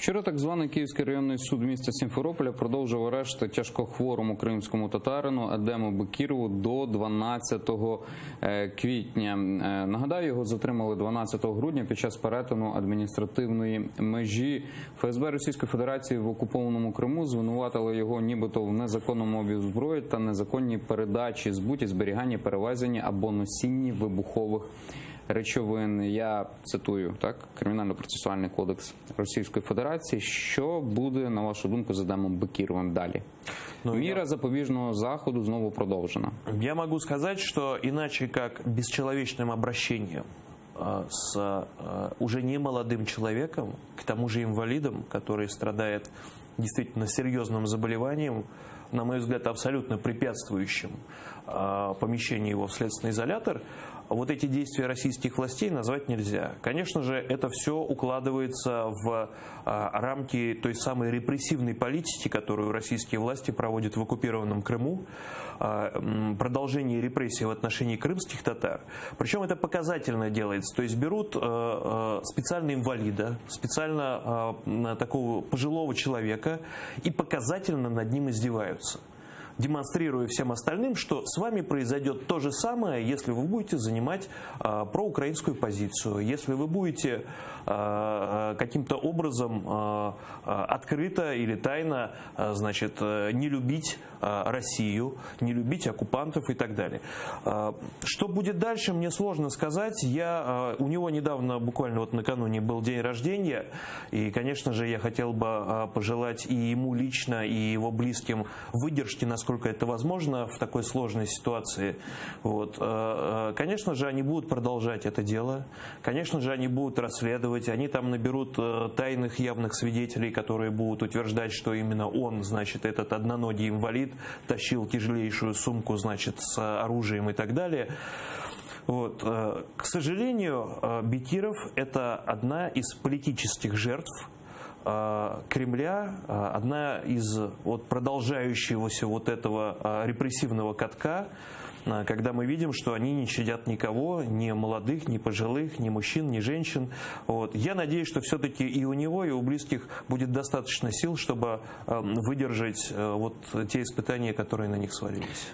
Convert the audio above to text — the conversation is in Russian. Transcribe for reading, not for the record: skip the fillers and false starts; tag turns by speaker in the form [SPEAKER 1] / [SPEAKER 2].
[SPEAKER 1] Вчора так званий Київський районний суд міста Сімферополя продовжив арешт тяжкохворому кримському татарину Едему Бекірову до 12 квітня. Нагадаю, його затримали 12 грудня під час перетину адміністративної межі. ФСБ Російської Федерації в окупованому Криму звинуватили його нібито в незаконному обігу зброї та незаконній передачі, збуті, зберіганні, перевезенні або носінні вибухових речовин. Я цитую, так, Кримінально-процесуальний кодекс Російської Федерації. Що буде, на вашу думку, з Едемом Бекіровим далі? Міра запобіжного заходу знову продовжена.
[SPEAKER 2] Я могу сказать, что иначе как бесчеловечным обращением с уже не молодым человеком, к тому же инвалидом, который страдает действительно серьезным заболеванием, на мой взгляд, абсолютно препятствующим помещению его в следственный изолятор, вот эти действия российских властей назвать нельзя. Конечно же, это все укладывается в рамки той самой репрессивной политики, которую российские власти проводят в оккупированном Крыму, продолжение репрессий в отношении крымских татар. Причем это показательно делается. То есть берут специально инвалида, специально такого пожилого человека и показательно над ним издеваются, демонстрируя всем остальным, что с вами произойдет то же самое, если вы будете занимать проукраинскую позицию, если вы будете каким-то образом открыто или тайно, значит, не любить Россию, не любить оккупантов и так далее. Что будет дальше, мне сложно сказать. У него недавно, буквально вот накануне, был день рождения, и, конечно же, я хотел бы пожелать и ему лично, и его близким выдержки, насколько это возможно в такой сложной ситуации. Вот. Конечно же, они будут продолжать это дело, конечно же, они будут расследовать, они там наберут тайных явных свидетелей, которые будут утверждать, что именно он, значит, этот одноногий инвалид, тащил тяжелейшую сумку, значит, с оружием и так далее. Вот. К сожалению, Бекиров – это одна из политических жертв Кремля, одна из продолжающегося вот этого репрессивного катка, когда мы видим, что они не щадят никого, ни молодых, ни пожилых, ни мужчин, ни женщин. Вот. Я надеюсь, что все-таки и у него, и у близких будет достаточно сил, чтобы выдержать вот те испытания, которые на них свалились.